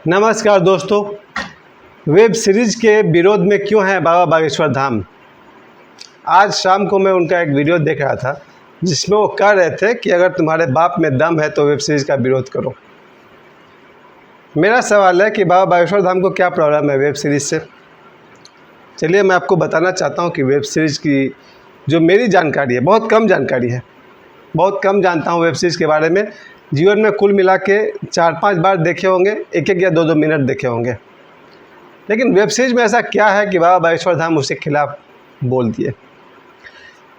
नमस्कार दोस्तों। Web series के विरोध में क्यों है बाबा बागेश्वर धाम। आज शाम को मैं उनका एक वीडियो देख रहा था जिसमें वो कह रहे थे कि अगर तुम्हारे बाप में दम है तो वेब सीरीज़ का विरोध करो। मेरा सवाल है कि बाबा बागेश्वर धाम को क्या प्रॉब्लम है वेब सीरीज़ से। चलिए मैं आपको बताना चाहता हूँ कि वेब सीरीज़ की जो मेरी जानकारी है, बहुत कम जानकारी है, बहुत कम जानता हूँ वेब सीरीज़ के बारे में। जीवन में कुल मिला के 4-5 बार देखे होंगे, एक या 2-2 मिनट देखे होंगे। लेकिन वेब सीरीज़ में ऐसा क्या है कि बाबा बागेश्वर धाम उसके खिलाफ बोल दिए।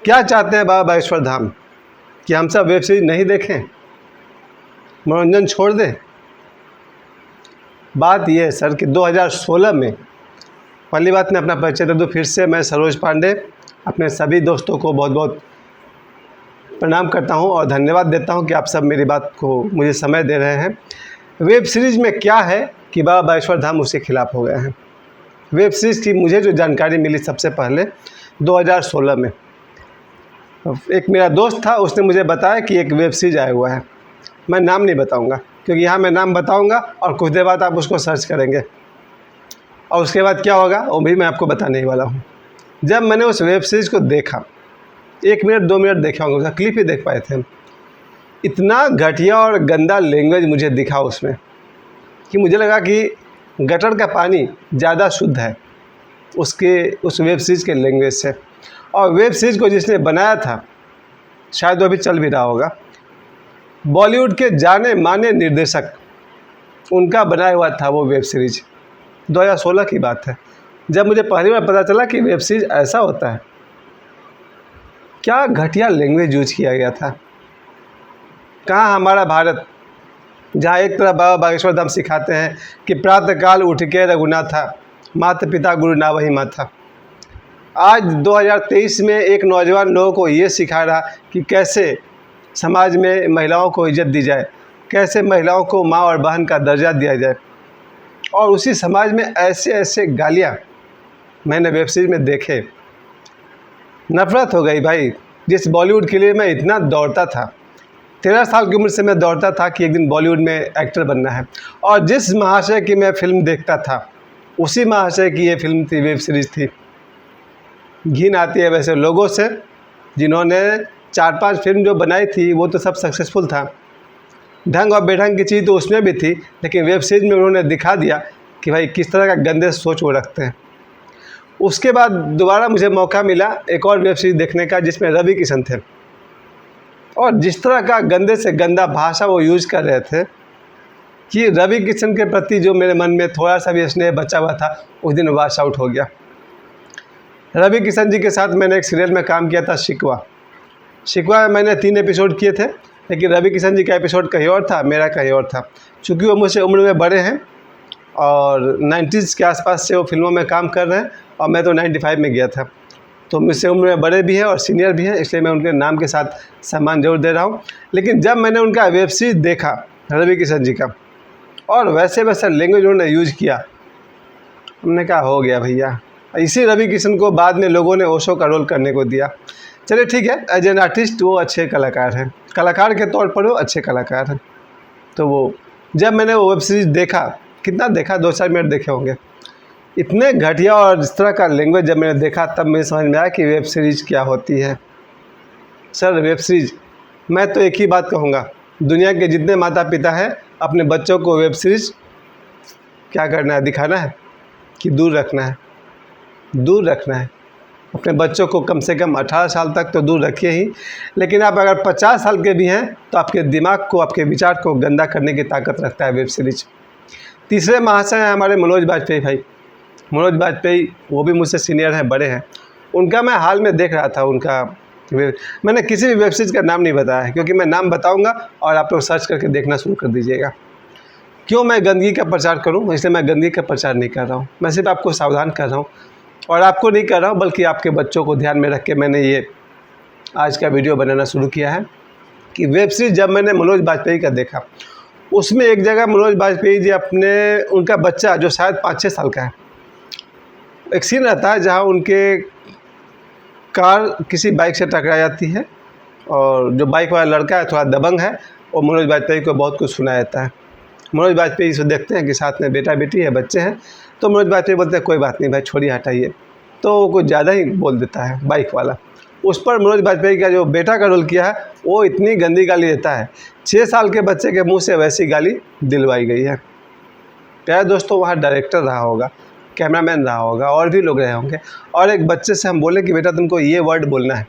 क्या चाहते हैं बाबा बागेश्वर धाम कि हम सब वेब सीरीज़ नहीं देखें, मनोरंजन छोड़ दें? बात यह है सर कि 2016 में, पहली बात मैं अपना परिचय दे दूँ फिर से, मैं सरोज पांडे अपने सभी दोस्तों को बहुत बहुत प्रणाम करता हूं और धन्यवाद देता हूं कि आप सब मेरी बात को मुझे समय दे रहे हैं। वेब सीरीज़ में क्या है कि बाबा बागेश्वर धाम उसके खिलाफ हो गए हैं। वेब सीरीज़ की मुझे जो जानकारी मिली सबसे पहले 2016 में, एक मेरा दोस्त था, उसने मुझे बताया कि एक वेब सीरीज़ आया हुआ है। मैं नाम नहीं बताऊंगा क्योंकि यहाँ मैं नाम बताऊंगा और कुछ देर बाद आप उसको सर्च करेंगे और उसके बाद क्या होगा वो भी मैं आपको बताने ही वाला हूँ। जब मैंने उस वेब सीरीज़ को देखा, 1 मिनट 2 मिनट देखा होंगे, उसका क्लिप ही देख पाए थे हम। इतना घटिया और गंदा लैंग्वेज मुझे दिखा उसमें कि मुझे लगा कि गटर का पानी ज़्यादा शुद्ध है उस वेब सीरीज़ के लैंग्वेज से। और वेब सीरीज़ को जिसने बनाया था शायद वो अभी चल भी रहा होगा, बॉलीवुड के जाने माने निर्देशक, उनका बनाया हुआ था वो वेब सीरीज़। 2016 की बात है जब मुझे पहली बार पता चला कि वेब सीरीज़ ऐसा होता है। क्या घटिया लैंग्वेज यूज किया गया था। कहाँ हमारा भारत, जहाँ एक तरफ बाबा बागेश्वर धाम सिखाते हैं कि प्रातःकाल उठ के रघुनाथा, माता पिता गुरु ना वही माथा। आज 2023 में एक नौजवान लोगों को ये सिखा रहा कि कैसे समाज में महिलाओं को इज्जत दी जाए, कैसे महिलाओं को माँ और बहन का दर्जा दिया जाए। और उसी समाज में ऐसे ऐसे गालियाँ मैंने वेब सीरीज में देखे, नफ़रत हो गई भाई। जिस बॉलीवुड के लिए मैं इतना दौड़ता था, 13 साल की उम्र से मैं दौड़ता था कि एक दिन बॉलीवुड में एक्टर बनना है, और जिस महाशय की मैं फ़िल्म देखता था उसी महाशय की ये फिल्म थी, वेब सीरीज़ थी। घिन आती है वैसे लोगों से जिन्होंने 4-5 फिल्म जो बनाई थी वो तो सब सक्सेसफुल था। ढंग और बेढंग की चीज़ तो उसमें भी थी, लेकिन वेब सीरीज़ में उन्होंने दिखा दिया कि भाई किस तरह का गंदे सोच वो रखते हैं। उसके बाद दोबारा मुझे मौका मिला एक और वेब सीरीज़ देखने का जिसमें रवि किशन थे, और जिस तरह का गंदे से गंदा भाषा वो यूज कर रहे थे कि रवि किशन के प्रति जो मेरे मन में थोड़ा सा भी स्नेह बचा हुआ था उस दिन वॉश आउट हो गया। रवि किशन जी के साथ मैंने एक सीरियल में काम किया था, शिकवा में मैंने 3 एपिसोड किए थे, लेकिन रवि किशन जी का एपिसोड कहीं और था, मेरा कहीं और था। चूँकि वो मुझसे उम्र में बड़े हैं और 90s के आसपास से वो फिल्मों में काम कर रहे हैं और मैं तो 95 में गया था, तो मुझसे उम्र में बड़े भी हैं और सीनियर भी हैं, इसलिए मैं उनके नाम के साथ सम्मान जरूर दे रहा हूँ। लेकिन जब मैंने उनका वेब सीरीज़ देखा रवि किशन जी का, और वैसे वैसा लैंग्वेज उन्होंने यूज किया, हमने कहा हो गया भैया। इसी रवि किशन को बाद में लोगों ने ओशो का रोल करने को दिया। चलिए ठीक है, एज एन आर्टिस्ट वो अच्छे कलाकार हैं, कलाकार के तौर पर वो अच्छे कलाकार हैं। तो वो जब मैंने वो वेब सीरीज़ देखा, कितना देखा, 2-4 मिनट देखे होंगे, इतने घटिया और इस तरह का लैंग्वेज जब मैंने देखा तब मुझे समझ में आया कि वेब सीरीज़ क्या होती है। सर वेब सीरीज़, मैं तो एक ही बात कहूँगा, दुनिया के जितने माता पिता हैं अपने बच्चों को वेब सीरीज़ क्या करना है, दिखाना है कि दूर रखना है, दूर रखना है। अपने बच्चों को कम से कम 18 साल तक तो दूर रखिए ही, लेकिन आप अगर 50 साल के भी हैं तो आपके दिमाग को, आपके विचार को गंदा करने की ताकत रखता है वेब सीरीज। तीसरे महाशय हैं हमारे मनोज बाजपेयी भाई। मनोज बाजपेयी वो भी मुझसे सीनियर हैं, बड़े हैं। उनका मैं हाल में देख रहा था, उनका मैंने किसी भी वेब सीरीज़ का नाम नहीं बताया है क्योंकि मैं नाम बताऊंगा और आप लोग सर्च करके देखना शुरू कर दीजिएगा। क्यों मैं गंदगी का प्रचार करूं, इसलिए मैं गंदगी का प्रचार नहीं कर रहा हूं, मैं सिर्फ आपको सावधान कर रहा हूं। और आपको नहीं कर रहा हूं बल्कि आपके बच्चों को ध्यान में रख के मैंने ये आज का वीडियो बनाना शुरू किया है कि वेब सीरीज़ जब मैंने मनोज बाजपेयी का देखा, उसमें एक जगह मनोज बाजपेयी जी अपने, उनका बच्चा जो शायद 5-6 साल का है, एक सीन रहता है जहाँ उनके कार किसी बाइक से टकरा जाती है और जो बाइक वाला लड़का है थोड़ा दबंग है और मनोज बाजपेयी को बहुत कुछ सुना जाता है। मनोज वाजपेयी से देखते हैं कि साथ में बेटा बेटी है, बच्चे हैं, तो मनोज वाजपेयी बोलते हैं कोई बात नहीं भाई, छोड़िए हटाइए, तो वो कुछ ज़्यादा ही बोल देता है बाइक वाला। उस पर मनोज वाजपेयी का जो बेटा का रोल किया है वो इतनी गंदी गाली देता है, 6 साल के बच्चे के मुंह से वैसी गाली दिलवाई गई है। प्यारे दोस्तों, वहाँ डायरेक्टर रहा होगा, कैमरामैन रहा होगा, और भी लोग रहे होंगे, और एक बच्चे से हम बोले कि बेटा तुमको ये वर्ड बोलना है,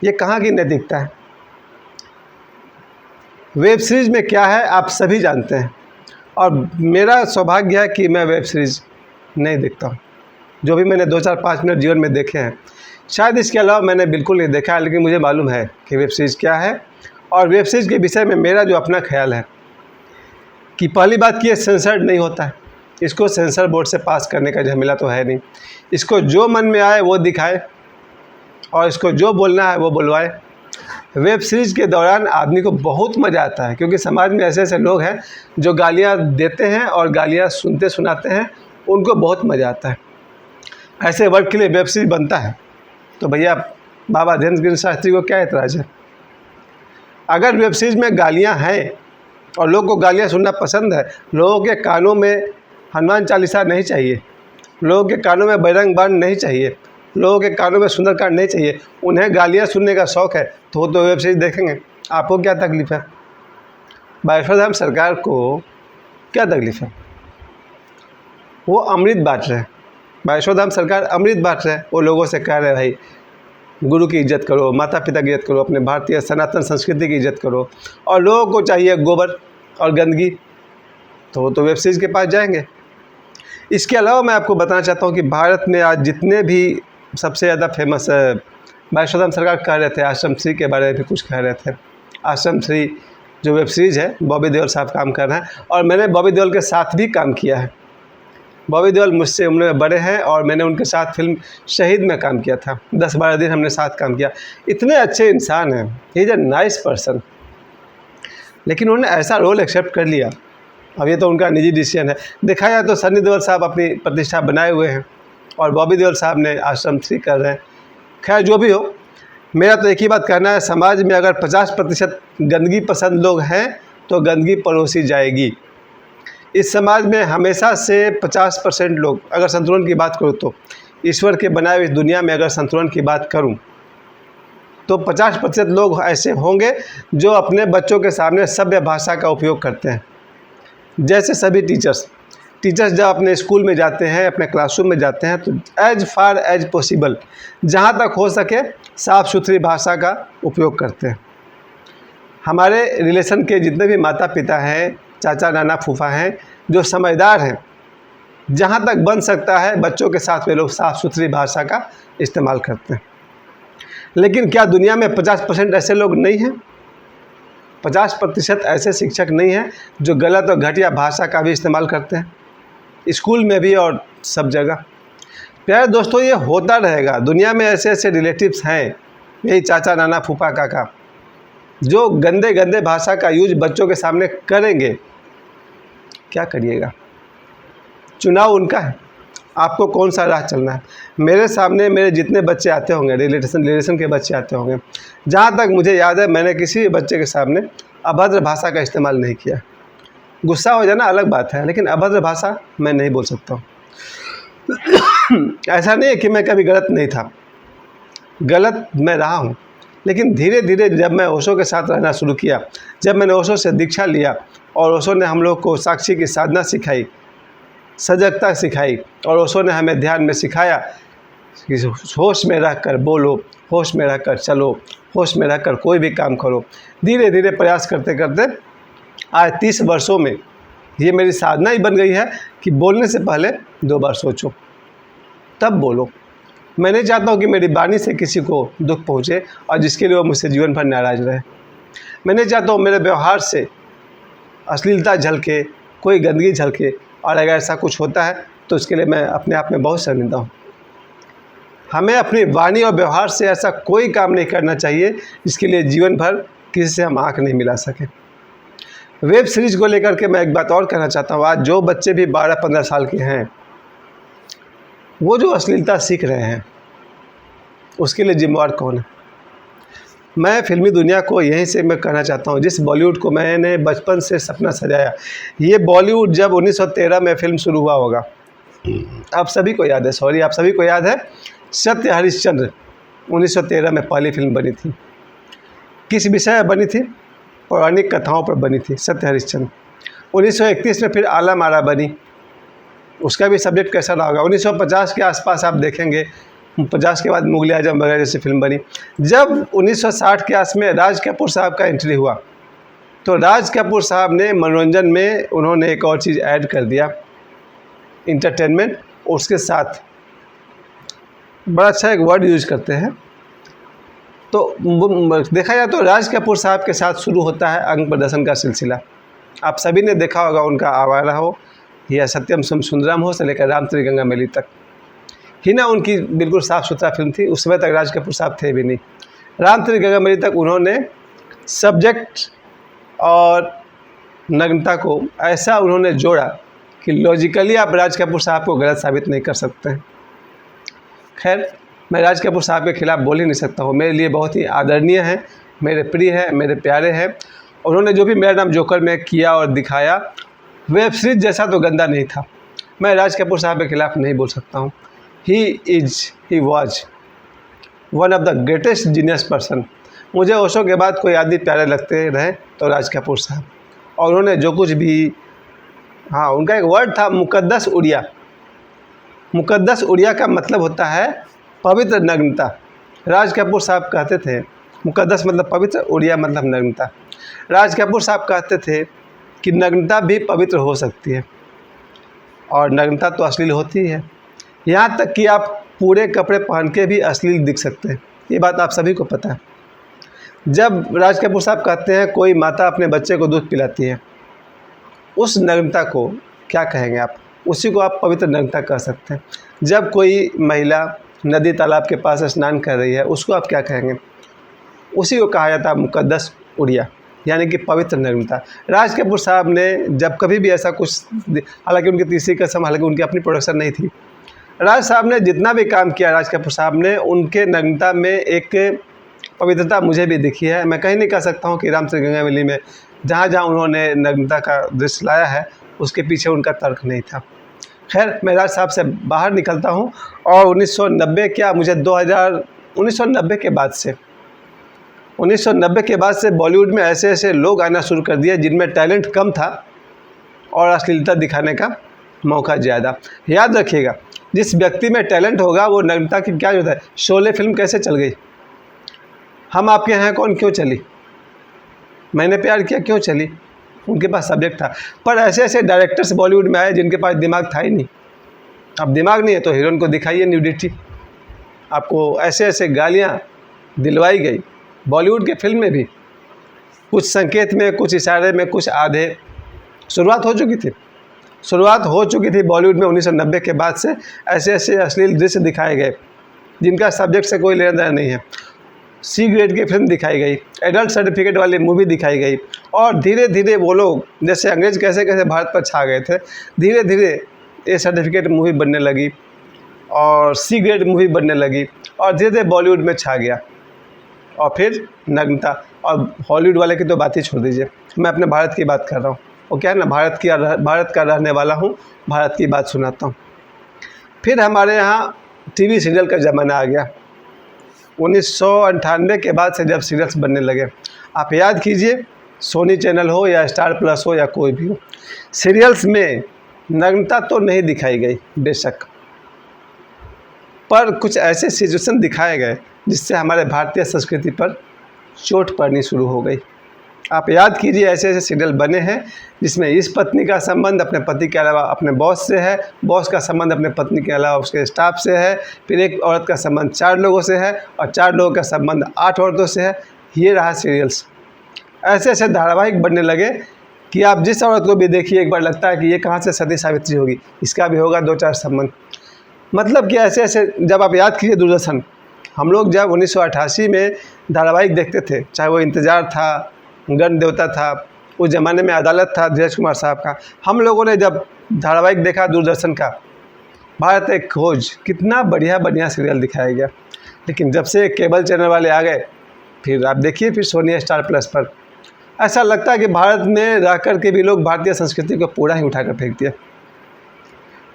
ये कहाँ की नैतिकता है? वेब सीरीज़ में क्या है आप सभी जानते हैं, और मेरा सौभाग्य है कि मैं वेब सीरीज़ नहीं देखता हूँ। जो भी मैंने 2-4-5 मिनट जीवन में देखे हैं, शायद इसके अलावा मैंने बिल्कुल नहीं देखा है, लेकिन मुझे मालूम है कि वेब सीरीज़ क्या है। और वेब सीरीज़ के विषय में मेरा जो अपना ख्याल है कि पहली बात कि ये सेंसर्ड नहीं होता है, इसको सेंसर बोर्ड से पास करने का झमेला तो है नहीं, इसको जो मन में आए वो दिखाए और इसको जो बोलना है वो बुलवाए। वेब सीरीज़ के दौरान आदमी को बहुत मज़ा आता है, क्योंकि समाज में ऐसे ऐसे लोग हैं जो गालियाँ देते हैं और गालियाँ सुनते सुनाते हैं, उनको बहुत मज़ा आता है। ऐसे वर्ग के लिए वेब सीरीज़ बनता है तो भैया बाबा धीरेन्द्र गिरी शास्त्री को क्या एतराज़ है? अगर वेब सीरीज़ में गालियाँ हैं और लोगों को गालियाँ सुनना पसंद है, लोगों के कानों में हनुमान चालीसा नहीं चाहिए, लोगों के कानों में बजरंग बाण नहीं चाहिए, लोगों के कानों में सुंदरकांड नहीं चाहिए, उन्हें गालियाँ सुनने का शौक़ है तो वो तो वेब सीरीज़ देखेंगे। आपको क्या तकलीफ़ है? वैष्णोधाम सरकार को क्या तकलीफ़ है? वो अमृत बांट रहे हैं, वैष्णोधाम सरकार अमृत बांट रहे हैं। वो लोगों से कह रहे हैं भाई गुरु की इज्जत करो, माता पिता की इज्जत करो, अपने भारतीय सनातन संस्कृति की इज्जत करो, और लोगों को चाहिए गोबर और गंदगी, तो वो तो वेब सीरीज़ के पास जाएंगे। इसके अलावा मैं आपको बताना चाहता हूँ कि भारत में आज जितने भी सबसे ज़्यादा फेमस वैष्णोधाम सरकार कह रहे थे, आश्रम श्री के बारे में भी कुछ कह रहे थे। आश्रम श्री जो वेब सीरीज़ है, बॉबी देओल साहब काम कर रहे हैं, और मैंने बॉबी देओल के साथ भी काम किया है। बॉबी देओल मुझसे उम्र में बड़े हैं और मैंने उनके साथ फिल्म शहीद में काम किया था, 10-12 दिन हमने साथ काम किया। इतने अच्छे इंसान हैं, he is a nice person, लेकिन उन्होंने ऐसा रोल एक्सेप्ट कर लिया। अब ये तो उनका निजी डिसीजन है। देखा जाए तो सनी देओल साहब अपनी प्रतिष्ठा बनाए हुए हैं और बॉबी देओल साहब ने आश्रम श्री कर रहे हैं। खैर जो भी हो, मेरा तो एक ही बात कहना है, समाज में अगर 50% गंदगी पसंद लोग हैं तो गंदगी परोसी जाएगी। इस समाज में हमेशा से 50% लोग, अगर संतुलन की बात करूँ तो ईश्वर के बनाए हुए इस दुनिया में अगर संतुलन की बात करूँ तो 50% लोग ऐसे होंगे जो अपने बच्चों के सामने सभ्य भाषा का उपयोग करते हैं। जैसे सभी टीचर्स जब अपने स्कूल में जाते हैं, अपने क्लासरूम में जाते हैं, तो एज फार एज पॉसिबल जहाँ तक हो सके साफ़ सुथरी भाषा का उपयोग करते हैं। हमारे रिलेशन के जितने भी माता पिता हैं, चाचा नाना फूफा हैं, जो समझदार हैं, जहाँ तक बन सकता है बच्चों के साथ वे लोग साफ़ सुथरी भाषा का इस्तेमाल करते हैं। लेकिन क्या दुनिया में 50% ऐसे लोग नहीं हैं? 50% ऐसे शिक्षक नहीं हैं जो गलत और घटिया भाषा का भी इस्तेमाल करते हैं, स्कूल में भी और सब जगह। प्यारे दोस्तों, ये होता रहेगा। दुनिया में ऐसे ऐसे रिलेटिव्स हैं, यही चाचा नाना फूफा काका, जो गंदे गंदे भाषा का यूज बच्चों के सामने करेंगे। क्या करिएगा? चुनाव उनका है, आपको कौन सा राह चलना है। मेरे सामने मेरे जितने बच्चे आते होंगे, रिलेशन के बच्चे आते होंगे, जहाँ तक मुझे याद है मैंने किसी भी बच्चे के सामने अभद्र भाषा का इस्तेमाल नहीं किया। गुस्सा हो जाना अलग बात है, लेकिन अभद्र भाषा मैं नहीं बोल सकता हूँ। ऐसा नहीं है कि मैं कभी गलत नहीं था, गलत मैं रहा हूँ, लेकिन धीरे धीरे जब मैं ओशो के साथ रहना शुरू किया, जब मैंने ओशो से दीक्षा लिया और ओशो ने हम लोग को साक्षी की साधना सिखाई, सजगता सिखाई, और ओशो ने हमें ध्यान में सिखाया कि होश में रह कर बोलो, होश में रह कर चलो, होश में रह कर कोई भी काम करो। धीरे धीरे प्रयास करते करते आज 30 वर्षों में ये मेरी साधना ही बन गई है कि बोलने से पहले 2 बार सोचो तब बोलो। मैं नहीं चाहता हूँ कि मेरी वाणी से किसी को दुख पहुँचे और जिसके लिए वो मुझसे जीवन भर नाराज़ रहे। मैं नहीं चाहता हूँ मेरे व्यवहार से अश्लीलता झलके, कोई गंदगी झलके, और अगर ऐसा कुछ होता है तो उसके लिए मैं अपने आप में बहुत शर्मिंदा हूँ। हमें अपनी वाणी और व्यवहार से ऐसा कोई काम नहीं करना चाहिए जिसके लिए जीवन भर किसी से हम आँख नहीं मिला सकें। वेब सीरीज़ को लेकर के मैं एक बात और कहना चाहता हूँ। आज जो बच्चे भी 12-15 साल के हैं, वो जो अश्लीलता सीख रहे हैं, उसके लिए जिम्मेवार कौन है? मैं फ़िल्मी दुनिया को यहीं से मैं कहना चाहता हूँ, जिस बॉलीवुड को मैंने बचपन से सपना सजाया, ये बॉलीवुड जब 1913 में फ़िल्म शुरू हुआ होगा, आप सभी को याद है, आप सभी को याद है, सत्य हरिश्चंद्र 1913 में पहली फिल्म बनी थी। किस विषय पर बनी थी? पौराणिक कथाओं पर बनी थी सत्य हरिश्चंद्र। 1931 में फिर आलम आरा बनी, उसका भी सब्जेक्ट कैसा रहा होगा। 1950 के आसपास आप देखेंगे, 50 के बाद मुगल आजम वगैरह जैसी फिल्म बनी। जब 1960 के आस में राज कपूर साहब का एंट्री हुआ, तो राज कपूर साहब ने मनोरंजन में उन्होंने एक और चीज़ ऐड कर दिया, इंटरटेनमेंट। उसके साथ बड़ा अच्छा एक वर्ड यूज करते हैं, तो देखा जाए तो राज कपूर साहब के साथ शुरू होता है अंग प्रदर्शन का सिलसिला। आप सभी ने देखा होगा उनका आवारा हो या सत्यम सुंदरम हो से लेकर राम तेरी गंगा मैली तक, ही ना उनकी बिल्कुल साफ़ सुथरा फिल्म थी। उस समय तक राज कपूर साहब थे भी नहीं। राम तेरी गंगा मैली तक उन्होंने सब्जेक्ट और नग्नता को ऐसा उन्होंने जोड़ा कि लॉजिकली आप राज कपूर साहब को गलत साबित नहीं कर सकते हैं। खैर, मैं राज कपूर साहब के खिलाफ़ बोल ही नहीं सकता हूँ, मेरे लिए बहुत ही आदरणीय हैं, मेरे प्रिय हैं, मेरे प्यारे हैं। उन्होंने जो भी मेरा नाम जोकर में किया और दिखाया, वेब सीरीज जैसा तो गंदा नहीं था। मैं राज कपूर साहब के खिलाफ़ नहीं बोल सकता हूँ। He was one of the greatest genius person. मुझे ओशो के बाद कोई आदमी प्यारे लगते रहे तो राज कपूर साहब। और उन्होंने जो कुछ भी, हाँ, उनका एक वर्ड था मुकद्दस उड़िया। मुकद्दस उड़िया का मतलब होता है पवित्र नग्नता। राज कपूर साहब कहते थे, मुकद्दस मतलब पवित्र, उड़िया मतलब नग्नता। राज कपूर साहब कहते थे कि नग्नता भी पवित्र हो सकती है और नग्नता तो अश्लील होती है। यहाँ तक कि आप पूरे कपड़े पहन के भी अश्लील दिख सकते हैं, ये बात आप सभी को पता है। जब राज कपूर साहब कहते हैं कोई माता अपने बच्चे को दूध पिलाती है, उस नग्नता को क्या कहेंगे आप? उसी को आप पवित्र नग्नता कह सकते हैं। जब कोई महिला नदी तालाब के पास स्नान कर रही है, उसको आप क्या कहेंगे? उसी को कहा जाता है मुकद्दस उड़िया, यानी कि पवित्र नग्नता। राज कपूर साहब ने जब कभी भी ऐसा कुछ, हालांकि उनकी तीसरी कसम, हालांकि उनकी अपनी प्रोडक्शन नहीं थी, राज साहब ने जितना भी काम किया, राज कपूर साहब ने, उनके नग्नता में एक पवित्रता मुझे भी दिखी है। मैं कहीं नहीं कह सकता हूँ कि राम तेरी गंगा मैली में जहाँ जहाँ उन्होंने नग्नता का दृश्य लाया है उसके पीछे उनका तर्क नहीं था। खैर, मैं राज साहब से बाहर निकलता हूँ और 1990 क्या मुझे 1990 के बाद से 1990 के बाद से बॉलीवुड में ऐसे ऐसे लोग आना शुरू कर दिए जिनमें टैलेंट कम था और अश्लीलता दिखाने का मौका ज़्यादा। याद रखिएगा, जिस व्यक्ति में टैलेंट होगा वो नग्नता की क्या जरूरत है। शोले फिल्म कैसे चल गई? हम आपके हैं कौन क्यों चली? मैंने प्यार किया क्यों चली? उनके पास सब्जेक्ट था। पर ऐसे ऐसे डायरेक्टर्स बॉलीवुड में आए जिनके पास दिमाग था ही नहीं। अब दिमाग नहीं है तो हीरोइन को दिखाइए न्यूडिटी। आपको ऐसे ऐसे गालियाँ दिलवाई गई बॉलीवुड के फिल्म में भी, कुछ संकेत में, कुछ इशारे में, कुछ आधे। शुरुआत हो चुकी थी बॉलीवुड में 1990 के बाद से। ऐसे ऐसे अश्लील दृश्य दिखाए गए जिनका सब्जेक्ट से कोई लेना देना नहीं है। सी ग्रेड की फिल्म दिखाई गई, एडल्ट सर्टिफिकेट वाली मूवी दिखाई गई, और धीरे धीरे वो लोग, जैसे अंग्रेज कैसे कैसे भारत पर छा गए थे, धीरे धीरे ए सर्टिफिकेट मूवी बनने लगी और सी ग्रेड मूवी बनने लगी और धीरे धीरे बॉलीवुड में छा गया। और फिर नग्नता, और हॉलीवुड वाले की तो बात ही छोड़ दीजिए, मैं अपने भारत की बात कर रहा हूँ। वो क्या है ना, भारत का रहने वाला हूँ, भारत की बात सुनाता हूँ। फिर हमारे यहाँ टीवी सीरियल का ज़माना आ गया 1998 के बाद से, जब सीरियल्स बनने लगे। आप याद कीजिए, सोनी चैनल हो या स्टार प्लस हो या कोई भी हो, सीरियल्स में नग्नता तो नहीं दिखाई गई बेशक, पर कुछ ऐसे सिचुएशन दिखाए गए जिससे हमारे भारतीय संस्कृति पर चोट पड़नी शुरू हो गई। आप याद कीजिए, ऐसे ऐसे सीरियल बने हैं जिसमें इस पत्नी का संबंध अपने पति के अलावा अपने बॉस से है, बॉस का संबंध अपने पत्नी के अलावा उसके स्टाफ से है, फिर एक औरत का संबंध 4 लोगों से है और 4 लोगों का संबंध 8 औरतों से है। ये रहा सीरियल्स। ऐसे ऐसे धारावाहिक बनने लगे कि आप जिस औरत को भी देखिए एक बार लगता है कि ये कहाँ से सती सावित्री होगी, इसका भी होगा 2-4 संबंध। मतलब कि ऐसे ऐसे, जब आप याद कीजिए दूरदर्शन, हम लोग जब 1988 में धारावाहिक देखते थे, चाहे वो इंतज़ार था, गण देवता था, उस ज़माने में अदालत था धीरज कुमार साहब का, हम लोगों ने जब धारावाहिक देखा दूरदर्शन का भारत एक खोज, कितना बढ़िया बढ़िया सीरियल दिखाया गया। लेकिन जब से केबल चैनल वाले आ गए, फिर आप देखिए फिर सोनी स्टार प्लस पर। ऐसा लगता है कि भारत में रह कर के भी लोग भारतीय संस्कृति को पूरा ही उठा कर फेंक दिया।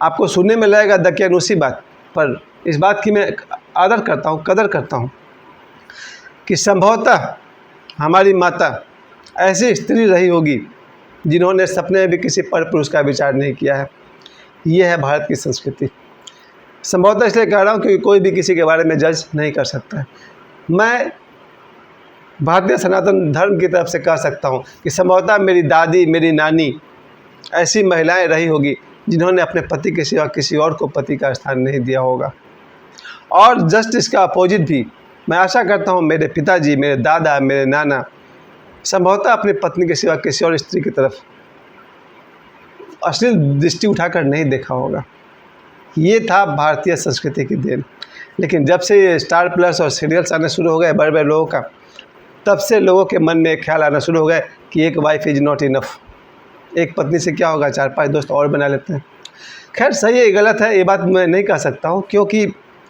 आपको सुनने में लगेगा दकियानूसी बात, पर इस बात की मैं आदर करता हूँ, कदर करता हूँ कि संभवतः हमारी माता ऐसी स्त्री रही होगी जिन्होंने सपने में भी किसी पर पुरुष का विचार नहीं किया है। ये है भारत की संस्कृति। संभवतः इसलिए कह रहा हूँ क्योंकि कोई भी किसी के बारे में जज नहीं कर सकता है। मैं भारतीय सनातन धर्म की तरफ से कह सकता हूँ कि संभवतः मेरी दादी, मेरी नानी ऐसी महिलाएं रही होगी जिन्होंने अपने पति के सिवा किसी और को पति का स्थान नहीं दिया होगा। और जस्ट इसका अपोजिट भी मैं आशा करता हूँ मेरे पिताजी, मेरे दादा, मेरे नाना संभवतः अपनी पत्नी के सिवा किसी और स्त्री की तरफ अश्लील दृष्टि उठाकर नहीं देखा होगा। ये था भारतीय संस्कृति की देन। लेकिन जब से ये स्टार प्लस और सीरियल्स आने शुरू हो गए बड़े बड़े लोगों का, तब से लोगों के मन में एक ख्याल आना शुरू हो गया कि एक वाइफ इज़ नॉट इनफ। एक पत्नी से क्या होगा, 4-5 दोस्त और बना लेते हैं। खैर सही है गलत है ये बात मैं नहीं कह सकता हूँ, क्योंकि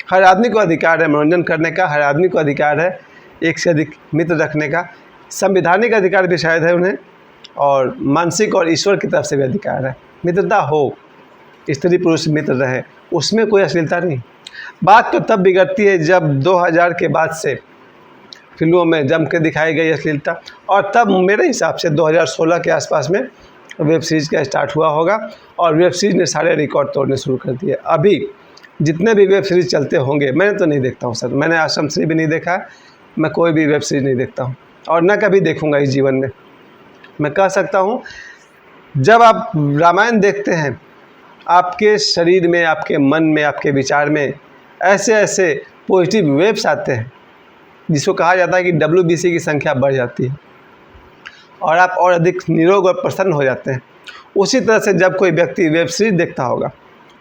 हर आदमी को अधिकार है मनोरंजन करने का, हर आदमी को अधिकार है एक से अधिक मित्र रखने का। संवैधानिक अधिकार भी शायद है उन्हें, और मानसिक और ईश्वर की तरफ से भी अधिकार है। मित्रता हो, स्त्री पुरुष मित्र रहे, उसमें कोई अश्लीलता नहीं। बात तो तब बिगड़ती है जब 2000 के बाद से फिल्मों में जम के दिखाई गई अश्लीलता, और तब मेरे हिसाब से 2016 के आसपास में वेब सीरीज़ का स्टार्ट हुआ होगा, और वेब सीरीज़ ने सारे रिकॉर्ड तोड़ने शुरू कर दिए। अभी जितने भी वेब सीरीज़ चलते होंगे, मैंने तो नहीं देखता हूँ सर, मैंने आश्रम श्री भी नहीं देखा है, मैं कोई भी वेब सीरीज़ नहीं देखता हूँ और न कभी देखूँगा इस जीवन में। मैं कह सकता हूँ जब आप रामायण देखते हैं, आपके शरीर में, आपके मन में, आपके विचार में ऐसे ऐसे पॉजिटिव वेव्स आते हैं जिसको कहा जाता है कि WBC की संख्या बढ़ जाती है और आप और अधिक निरोग और प्रसन्न हो जाते हैं। उसी तरह से जब कोई व्यक्ति वेब सीरीज देखता होगा,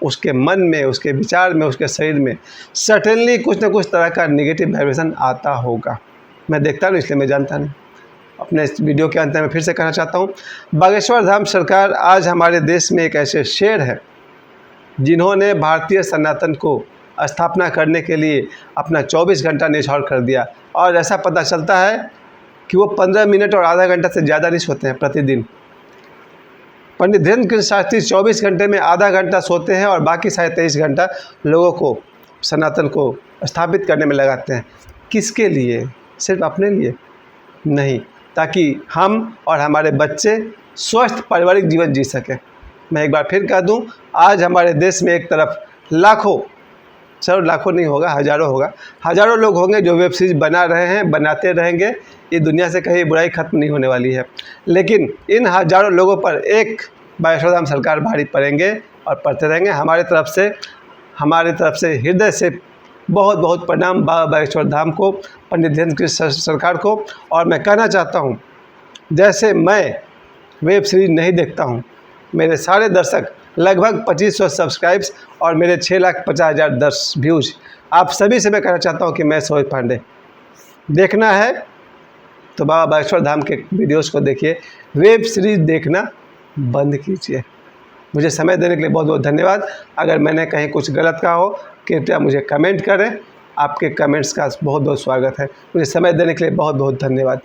उसके मन में, उसके विचार में, उसके शरीर में सर्टेनली कुछ न कुछ तरह का नेगेटिव वाइब्रेशन आता होगा। मैं देखता नहीं इसलिए मैं जानता नहीं। अपने इस वीडियो के अंत में फिर से कहना चाहता हूँ, बागेश्वर धाम सरकार आज हमारे देश में एक ऐसे शेर है जिन्होंने भारतीय सनातन को स्थापना करने के लिए अपना 24 घंटा न्यौछावर कर दिया। और ऐसा पता चलता है कि वो 15 मिनट और आधा घंटा से ज़्यादा नहीं सोते हैं प्रतिदिन। पंडित धीरेन्द्र कृष्ण शास्त्री 24 घंटे में आधा घंटा सोते हैं और बाकी 23.5 घंटा लोगों को, सनातन को स्थापित करने में लगाते हैं। किसके लिए? सिर्फ अपने लिए नहीं, ताकि हम और हमारे बच्चे स्वस्थ पारिवारिक जीवन जी सकें। मैं एक बार फिर कह दूं, आज हमारे देश में एक तरफ लाखों, चलो लाखों नहीं होगा, हज़ारों होगा, हज़ारों लोग होंगे जो वेब सीरीज़ बना रहे हैं, बनाते रहेंगे। ये दुनिया से कहीं बुराई ख़त्म नहीं होने वाली है। लेकिन इन हज़ारों लोगों पर एक बागेश्वर धाम सरकार भारी पड़ेंगे और पड़ते रहेंगे। हमारी तरफ से हृदय से बहुत बहुत प्रणाम बाबा बागेश्वर धाम को, पंडित धीरेन्द्र कृष्ण सरकार को। और मैं कहना चाहता हूँ, जैसे मैं वेब सीरीज नहीं देखता हूँ, मेरे सारे दर्शक लगभग 2500 सब्सक्राइब्स और मेरे 6,50,000 व्यूज़, आप सभी से मैं कहना चाहता हूँ कि मैं सरोज पांडे, देखना है तो बाबा बागेश्वर धाम के वीडियोस को देखिए, वेब सीरीज़ देखना बंद कीजिए। मुझे समय देने के लिए बहुत बहुत धन्यवाद। अगर मैंने कहीं कुछ गलत कहा हो कृपया मुझे कमेंट करें, आपके कमेंट्स का बहुत बहुत स्वागत है। मुझे समय देने के लिए बहुत बहुत धन्यवाद।